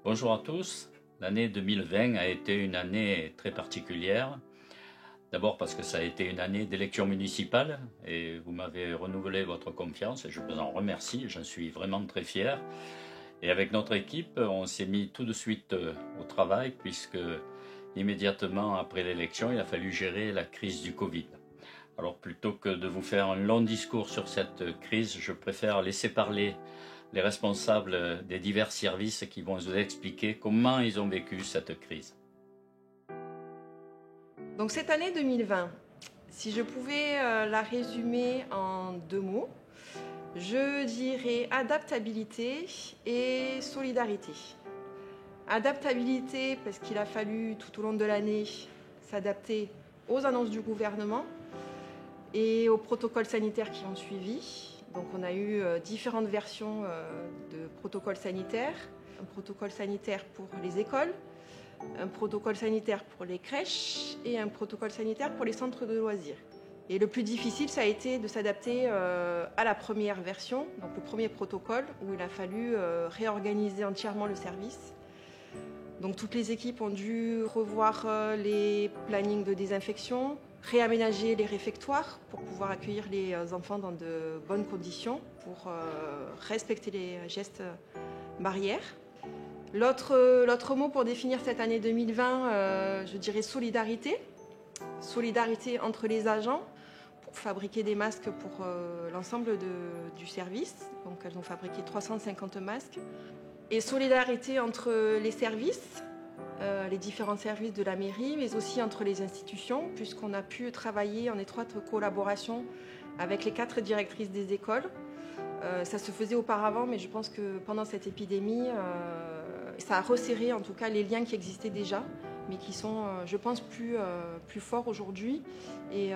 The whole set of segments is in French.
Bonjour à tous. L'année 2020 a été une année très particulière. D'abord parce que ça a été une année d'élection municipale et vous m'avez renouvelé votre confiance et je vous en remercie. J'en suis vraiment très fier. Et avec notre équipe, on s'est mis tout de suite au travail puisque immédiatement après l'élection, il a fallu gérer la crise du Covid. Alors plutôt que de vous faire un long discours sur cette crise, je préfère laisser parler les responsables des divers services qui vont vous expliquer comment ils ont vécu cette crise. Donc cette année 2020, si je pouvais la résumer en 2 mots, je dirais adaptabilité et solidarité. Adaptabilité parce qu'il a fallu tout au long de l'année s'adapter aux annonces du gouvernement et aux protocoles sanitaires qui ont suivi. Donc on a eu différentes versions de protocoles sanitaires. Un protocole sanitaire pour les écoles, un protocole sanitaire pour les crèches et un protocole sanitaire pour les centres de loisirs. Et le plus difficile, ça a été de s'adapter à la première version, donc le premier protocole, où il a fallu réorganiser entièrement le service. Donc toutes les équipes ont dû revoir les plannings de désinfection, réaménager les réfectoires pour pouvoir accueillir les enfants dans de bonnes conditions, pour respecter les gestes barrières. L'autre mot pour définir cette année 2020, je dirais solidarité. Solidarité entre les agents pour fabriquer des masques pour l'ensemble du service. Donc elles ont fabriqué 350 masques. Et solidarité entre les services, les différents services de la mairie, mais aussi entre les institutions, puisqu'on a pu travailler en étroite collaboration avec les 4 directrices des écoles. Ça se faisait auparavant, mais je pense que pendant cette épidémie, ça a resserré en tout cas les liens qui existaient déjà, mais qui sont, je pense, plus forts aujourd'hui et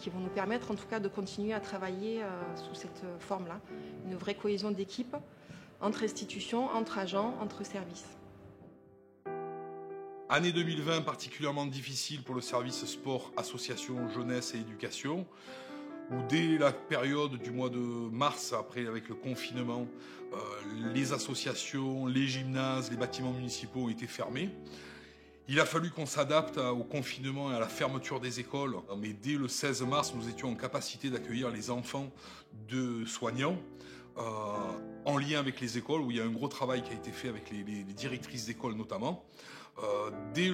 qui vont nous permettre en tout cas de continuer à travailler sous cette forme-là. Une vraie cohésion d'équipe entre institutions, entre agents, entre services. Année 2020 particulièrement difficile pour le service sport, association, jeunesse et éducation, où dès la période du mois de mars, après avec le confinement, les associations, les gymnases, les bâtiments municipaux ont été fermés. Il a fallu qu'on s'adapte au confinement et à la fermeture des écoles, mais dès le 16 mars, nous étions en capacité d'accueillir les enfants de soignants, en lien avec les écoles, où il y a un gros travail qui a été fait avec les directrices d'école notamment. Dès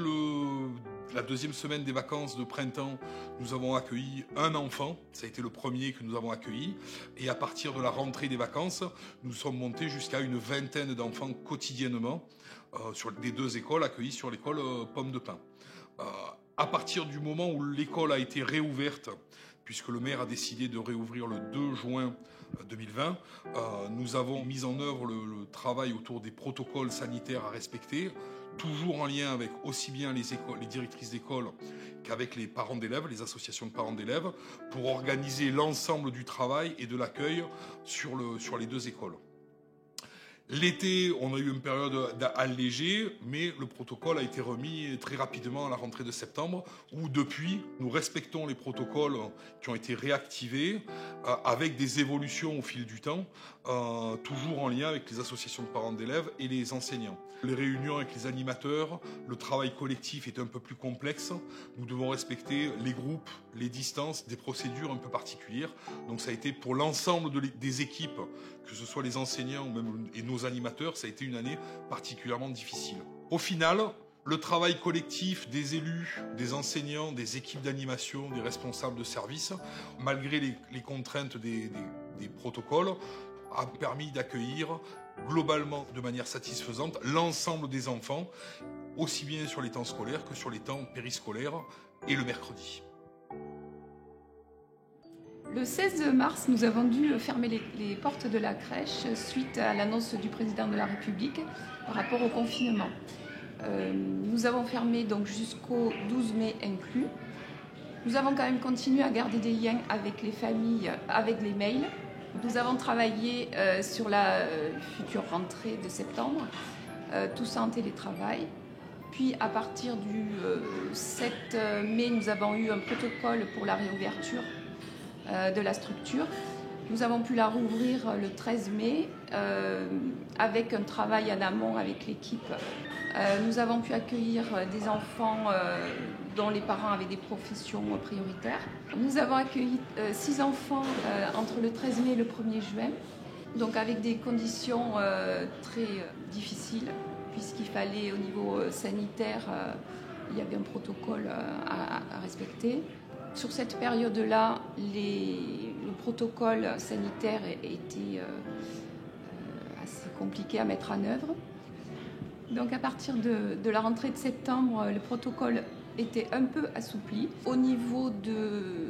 la deuxième semaine des vacances de printemps, nous avons accueilli un enfant. Ça a été le premier que nous avons accueilli. Et à partir de la rentrée des vacances, nous sommes montés jusqu'à une vingtaine d'enfants quotidiennement sur les 2 écoles accueillies sur l'école Pomme de Pin. À partir du moment où l'école a été réouverte, puisque le maire a décidé de réouvrir le 2 juin 2020, nous avons mis en œuvre le travail autour des protocoles sanitaires à respecter, toujours en lien avec aussi bien les directrices d'école qu'avec les parents d'élèves, les associations de parents d'élèves, pour organiser l'ensemble du travail et de l'accueil sur les 2 écoles. L'été, on a eu une période allégée, mais le protocole a été remis très rapidement à la rentrée de septembre, où depuis, nous respectons les protocoles qui ont été réactivés, avec des évolutions au fil du temps, toujours en lien avec les associations de parents d'élèves et les enseignants. Les réunions avec les animateurs, le travail collectif est un peu plus complexe. Nous devons respecter les groupes, les distances, des procédures un peu particulières. Donc ça a été pour l'ensemble des équipes, que ce soit les enseignants et nos animateurs, ça a été une année particulièrement difficile. Au final, le travail collectif des élus, des enseignants, des équipes d'animation, des responsables de service, malgré les contraintes des protocoles, a permis d'accueillir globalement de manière satisfaisante l'ensemble des enfants, aussi bien sur les temps scolaires que sur les temps périscolaires et le mercredi. Le 16 mars, nous avons dû fermer les portes de la crèche suite à l'annonce du président de la République par rapport au confinement. Nous avons fermé donc jusqu'au 12 mai inclus. Nous avons quand même continué à garder des liens avec les familles, avec les mails. Nous avons travaillé sur la future rentrée de septembre, tout ça en télétravail. Puis à partir du 7 mai, nous avons eu un protocole pour la réouverture de la structure. Nous avons pu la rouvrir le 13 mai avec un travail en amont avec l'équipe. Nous avons pu accueillir des enfants dont les parents avaient des professions prioritaires. Nous avons accueilli 6 enfants entre le 13 mai et le 1er juin, donc avec des conditions très difficiles, puisqu'il fallait au niveau sanitaire, il y avait un protocole à respecter. Sur cette période-là, le protocole sanitaire était assez compliqué à mettre en œuvre. Donc à partir de la rentrée de septembre, le protocole était un peu assoupli. Au niveau de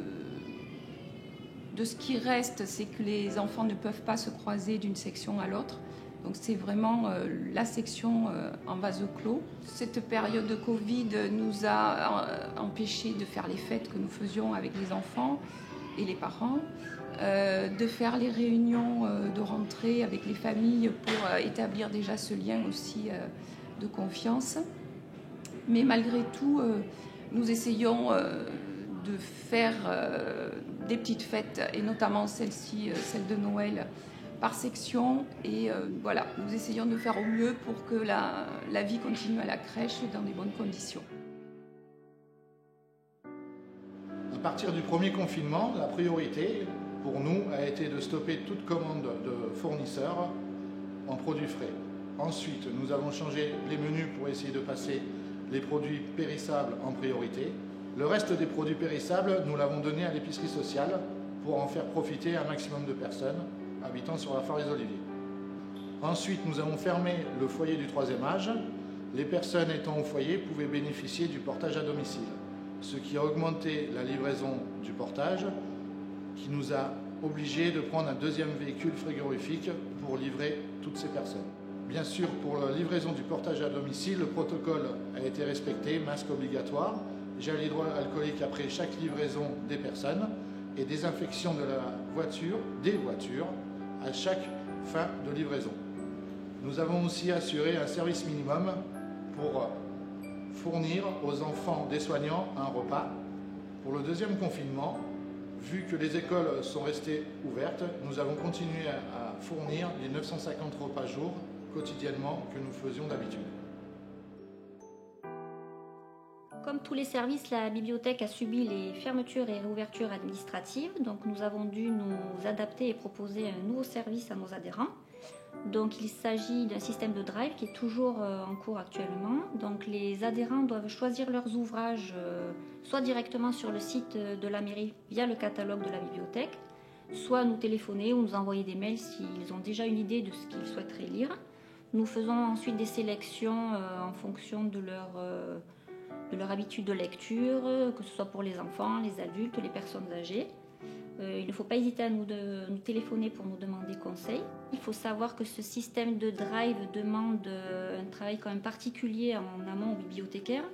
ce qui reste, c'est que les enfants ne peuvent pas se croiser d'une section à l'autre. Donc c'est vraiment la section en vase clos. Cette période de Covid nous a empêchés de faire les fêtes que nous faisions avec les enfants et les parents, de faire les réunions de rentrée avec les familles pour établir déjà ce lien aussi de confiance. Mais malgré tout, nous essayons de faire des petites fêtes, et notamment celle-ci, celle de Noël, par section, et voilà, nous essayons de faire au mieux pour que la vie continue à la crèche dans des bonnes conditions. À partir du premier confinement, la priorité pour nous a été de stopper toute commande de fournisseurs en produits frais. Ensuite, nous avons changé les menus pour essayer de passer les produits périssables en priorité. Le reste des produits périssables, nous l'avons donné à l'épicerie sociale pour en faire profiter un maximum de personnes habitant sur la Foire des Oliviers. Ensuite, nous avons fermé le foyer du 3e âge. Les personnes étant au foyer pouvaient bénéficier du portage à domicile, ce qui a augmenté la livraison du portage, qui nous a obligés de prendre un 2e véhicule frigorifique pour livrer toutes ces personnes. Bien sûr, pour la livraison du portage à domicile, le protocole a été respecté, masque obligatoire, gel hydroalcoolique après chaque livraison des personnes et désinfection de la voiture, des voitures, à chaque fin de livraison. Nous avons aussi assuré un service minimum pour fournir aux enfants des soignants un repas. Pour le 2e confinement, vu que les écoles sont restées ouvertes, nous avons continué à fournir les 950 repas jour quotidiennement que nous faisions d'habitude. Comme tous les services, la bibliothèque a subi les fermetures et réouvertures administratives. Donc nous avons dû nous adapter et proposer un nouveau service à nos adhérents. Donc il s'agit d'un système de drive qui est toujours en cours actuellement. Donc les adhérents doivent choisir leurs ouvrages soit directement sur le site de la mairie via le catalogue de la bibliothèque, soit nous téléphoner ou nous envoyer des mails s'ils ont déjà une idée de ce qu'ils souhaiteraient lire. Nous faisons ensuite des sélections en fonction de leur habitude de lecture, que ce soit pour les enfants, les adultes, les personnes âgées. Il ne faut pas hésiter à nous téléphoner pour nous demander conseil. Il faut savoir que ce système de drive demande un travail quand même particulier en amont aux bibliothécaires,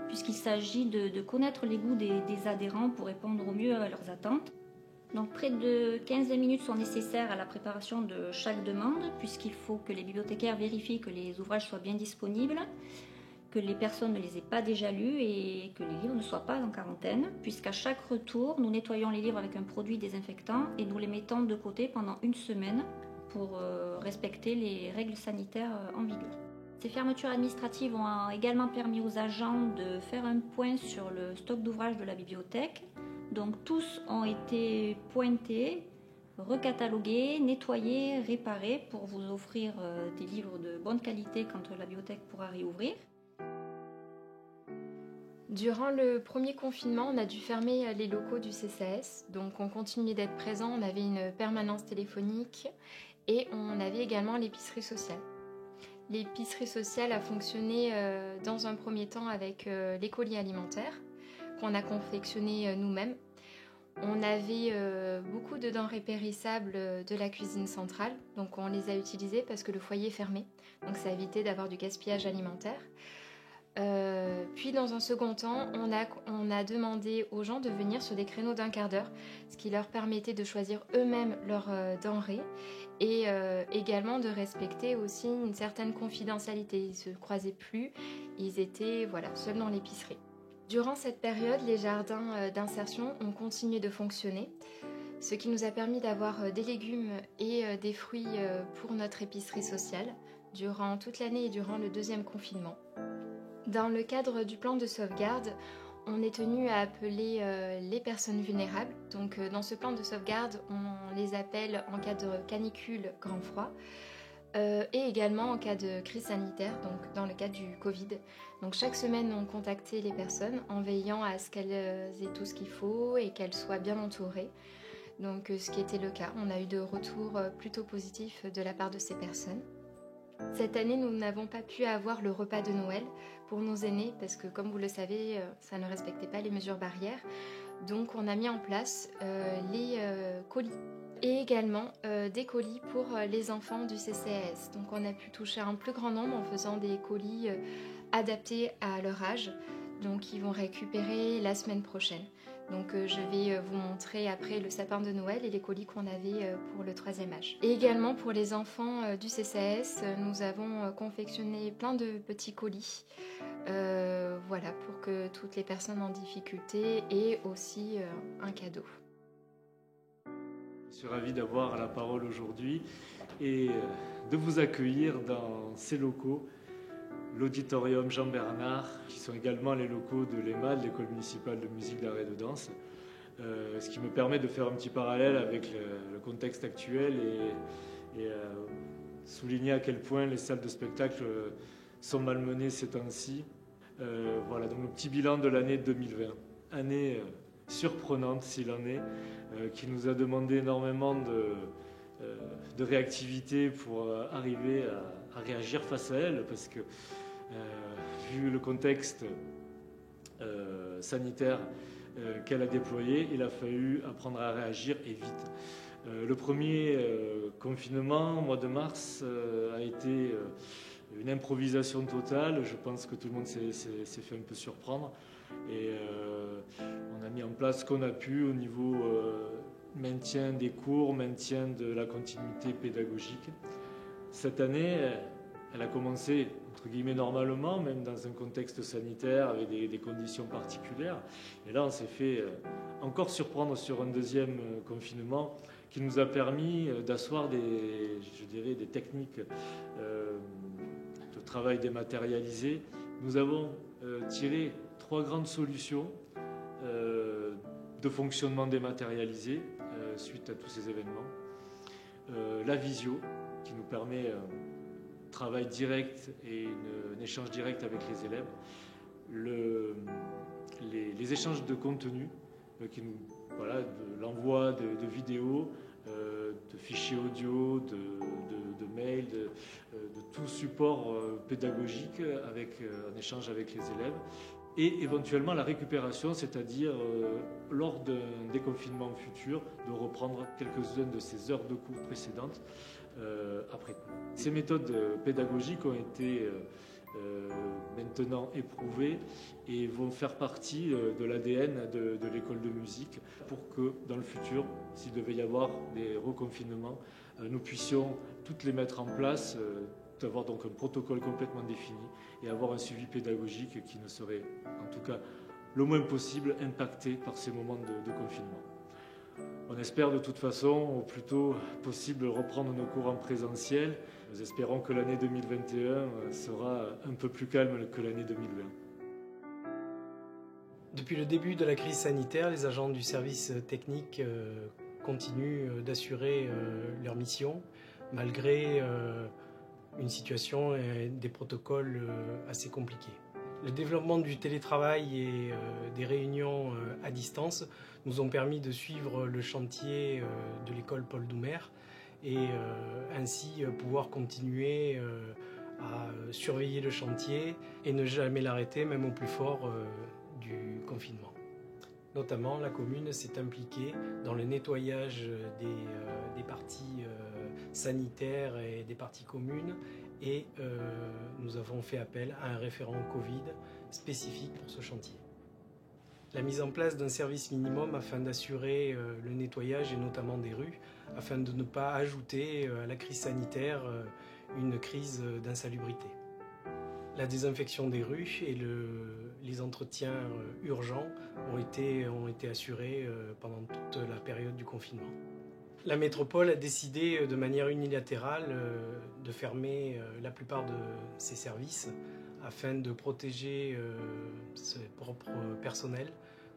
puisqu'il s'agit de connaître les goûts des adhérents pour répondre au mieux à leurs attentes. Donc près de 15 minutes sont nécessaires à la préparation de chaque demande, puisqu'il faut que les bibliothécaires vérifient que les ouvrages soient bien disponibles, que les personnes ne les aient pas déjà lus et que les livres ne soient pas en quarantaine, puisqu'à chaque retour, nous nettoyons les livres avec un produit désinfectant et nous les mettons de côté pendant 1 semaine pour respecter les règles sanitaires en vigueur. Ces fermetures administratives ont également permis aux agents de faire un point sur le stock d'ouvrages de la bibliothèque. Donc tous ont été pointés, recatalogués, nettoyés, réparés pour vous offrir des livres de bonne qualité quand la bibliothèque pourra réouvrir. Durant le premier confinement, on a dû fermer les locaux du CCAS, donc on continuait d'être présent, on avait une permanence téléphonique et on avait également l'épicerie sociale. L'épicerie sociale a fonctionné dans un premier temps avec les colis alimentaires qu'on a confectionnés nous-mêmes. On avait beaucoup de denrées périssables de la cuisine centrale, donc on les a utilisées parce que le foyer est fermé, donc ça a évité d'avoir du gaspillage alimentaire. Puis dans un second temps, on a demandé aux gens de venir sur des créneaux d'1 quart d'heure, ce qui leur permettait de choisir eux-mêmes leurs denrées et également de respecter aussi une certaine confidentialité. Ils ne se croisaient plus, ils étaient seuls dans l'épicerie. Durant cette période, les jardins d'insertion ont continué de fonctionner. ce qui nous a permis d'avoir des légumes et des fruits pour notre épicerie sociale durant toute l'année et durant le deuxième confinement. Dans le cadre du plan de sauvegarde, on est tenu à appeler les personnes vulnérables. Donc dans ce plan de sauvegarde, on les appelle en cas de canicule, grand froid, et également en cas de crise sanitaire, donc dans le cas du Covid. Donc chaque semaine, on contactait les personnes en veillant à ce qu'elles aient tout ce qu'il faut et qu'elles soient bien entourées. Donc ce qui était le cas, on a eu de retours plutôt positifs de la part de ces personnes. Cette année, nous n'avons pas pu avoir le repas de Noël pour nos aînés parce que, comme vous le savez, ça ne respectait pas les mesures barrières. Donc, on a mis en place les colis et également des colis pour les enfants du CCAS. Donc, on a pu toucher un plus grand nombre en faisant des colis adaptés à leur âge. Donc, ils vont récupérer la semaine prochaine. Donc je vais vous montrer après le sapin de Noël et les colis qu'on avait pour le 3e âge. Et également pour les enfants du CCAS, nous avons confectionné plein de petits colis. Voilà, pour que toutes les personnes en difficulté aient aussi un cadeau. Je suis ravi d'avoir la parole aujourd'hui et de vous accueillir dans ces locaux. L'auditorium Jean-Bernard, qui sont également les locaux de l'EMAD, l'École municipale de musique, d'art et de danse, ce qui me permet de faire un petit parallèle avec le contexte actuel et souligner à quel point les salles de spectacle sont malmenées ces temps-ci. Voilà, donc le petit bilan de l'année 2020. Année surprenante s'il en est, qui nous a demandé énormément de réactivité pour arriver à réagir face à elle, parce que vu le contexte sanitaire qu'elle a déployé, il a fallu apprendre à réagir et vite. Le premier confinement, au mois de mars, a été une improvisation totale. Je pense que tout le monde s'est fait un peu surprendre. Et on a mis en place ce qu'on a pu au niveau maintien des cours, maintien de la continuité pédagogique. Cette année, elle a commencé, entre guillemets, normalement, même dans un contexte sanitaire avec des conditions particulières. Et là, on s'est fait encore surprendre sur un deuxième confinement qui nous a permis d'asseoir des techniques de travail dématérialisé. Nous avons tiré 3 grandes solutions de fonctionnement dématérialisé suite à tous ces événements. La visio, qui nous permet un travail direct et un échange direct avec les élèves. Les échanges de contenu, qui nous, voilà, de l'envoi de vidéos, de fichiers audio, de mails, de tout support pédagogique avec un échange avec les élèves. Et éventuellement la récupération, c'est-à-dire lors d'un déconfinement futur, de reprendre quelques-unes de ces heures de cours précédentes après coup. Ces méthodes pédagogiques ont été maintenant éprouvées et vont faire partie de l'ADN de l'école de musique pour que dans le futur, s'il devait y avoir des reconfinements, nous puissions toutes les mettre en place, avoir donc un protocole complètement défini et avoir un suivi pédagogique qui ne serait, en tout cas, le moins possible impacté par ces moments de confinement. On espère de toute façon, au plus tôt possible, reprendre nos cours en présentiel. Nous espérons que l'année 2021 sera un peu plus calme que l'année 2020. Depuis le début de la crise sanitaire, les agents du service technique continuent d'assurer leur mission, malgré une situation et des protocoles assez compliqués. Le développement du télétravail et des réunions à distance nous ont permis de suivre le chantier de l'école Paul Doumer et ainsi pouvoir continuer à surveiller le chantier et ne jamais l'arrêter, même au plus fort du confinement. Notamment, la commune s'est impliquée dans le nettoyage des parties sanitaires et des parties communes et nous avons fait appel à un référent Covid spécifique pour ce chantier. La mise en place d'un service minimum afin d'assurer le nettoyage et notamment des rues, afin de ne pas ajouter à la crise sanitaire une crise d'insalubrité. La désinfection des rues et les entretiens urgents ont été assurés pendant toute la période du confinement. La métropole a décidé de manière unilatérale de fermer la plupart de ses services afin de protéger ses propres personnels.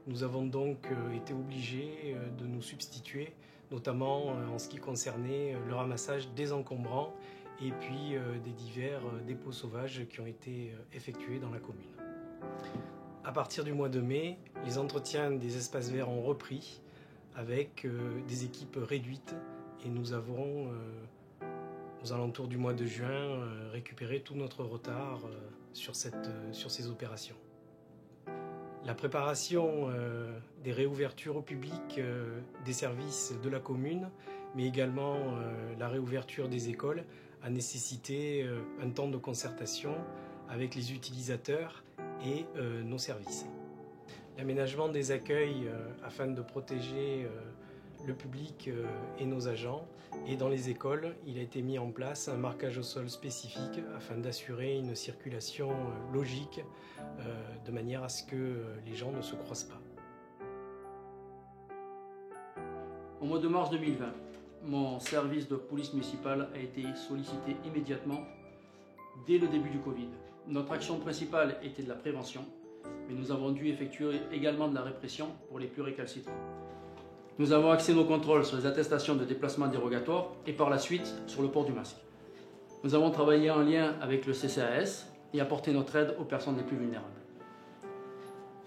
Nous avons donc été obligés de nous substituer, notamment en ce qui concernait le ramassage des encombrants et puis des divers dépôts sauvages qui ont été effectués dans la commune. À partir du mois de mai, les entretiens des espaces verts ont repris avec des équipes réduites et nous avons, aux alentours du mois de juin, récupéré tout notre retard sur ces opérations. La préparation des réouvertures au public des services de la commune, mais également la réouverture des écoles, a nécessité un temps de concertation avec les utilisateurs et nos services. L'aménagement des accueils afin de protéger le public et nos agents, et dans les écoles, il a été mis en place un marquage au sol spécifique afin d'assurer une circulation logique de manière à ce que les gens ne se croisent pas. Au mois de mars 2020, mon service de police municipale a été sollicité immédiatement dès le début du Covid. Notre action principale était de la prévention, mais nous avons dû effectuer également de la répression pour les plus récalcitrants. Nous avons axé nos contrôles sur les attestations de déplacement dérogatoire et par la suite sur le port du masque. Nous avons travaillé en lien avec le CCAS et apporté notre aide aux personnes les plus vulnérables.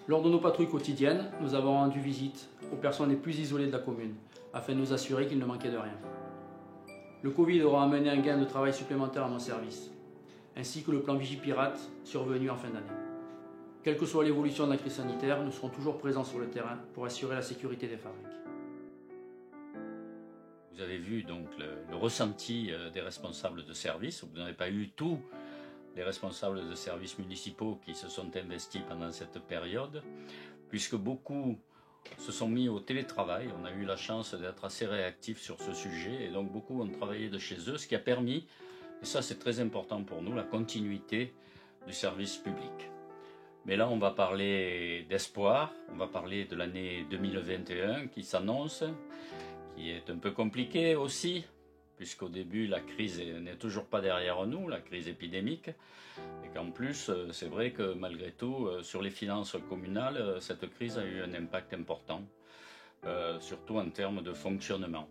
Lors de nos patrouilles quotidiennes, nous avons rendu visite aux personnes les plus isolées de la commune, afin de nous assurer qu'il ne manquait de rien. Le Covid aura amené un gain de travail supplémentaire à mon service, ainsi que le plan Vigipirate survenu en fin d'année. Quelle que soit l'évolution de la crise sanitaire, nous serons toujours présents sur le terrain pour assurer la sécurité des fabriques. Vous avez vu donc le ressenti des responsables de service. Vous n'avez pas eu tous les responsables de services municipaux qui se sont investis pendant cette période, puisque beaucoup se sont mis au télétravail. On a eu la chance d'être assez réactifs sur ce sujet et donc beaucoup ont travaillé de chez eux, ce qui a permis, et ça c'est très important pour nous, la continuité du service public. Mais là on va parler d'espoir, on va parler de l'année 2021 qui s'annonce, qui est un peu compliquée aussi, puisqu'au début la crise n'est toujours pas derrière nous, la crise épidémique, et qu'en plus c'est vrai que malgré tout sur les finances communales cette crise a eu un impact important, surtout en termes de fonctionnement.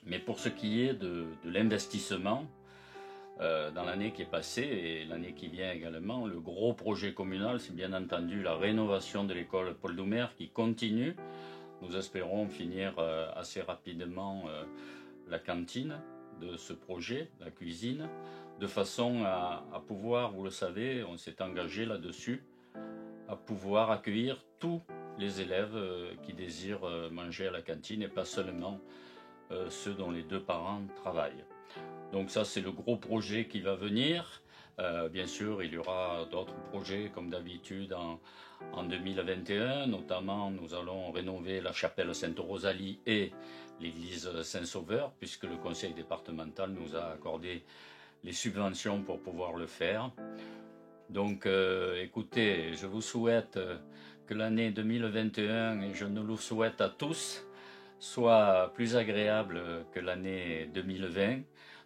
Mais pour ce qui est de l'investissement dans l'année qui est passée et l'année qui vient également, le gros projet communal c'est bien entendu la rénovation de l'école Paul Doumer qui continue. Nous espérons finir assez rapidement la cantine de ce projet, la cuisine, de façon à pouvoir, vous le savez, on s'est engagé là-dessus, à pouvoir accueillir tous les élèves qui désirent manger à la cantine et pas seulement ceux dont les deux parents travaillent. Donc ça c'est le gros projet qui va venir. Bien sûr il y aura d'autres projets comme d'habitude en 2021, notamment nous allons rénover la chapelle Sainte-Rosalie et l'église Saint-Sauveur, puisque le conseil départemental nous a accordé les subventions pour pouvoir le faire. Donc écoutez, je vous souhaite que l'année 2021, et je nous le souhaite à tous, soit plus agréable que l'année 2020.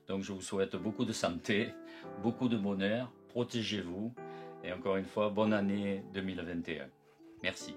Donc je vous souhaite beaucoup de santé, beaucoup de bonheur, protégez-vous et encore une fois, bonne année 2021. Merci.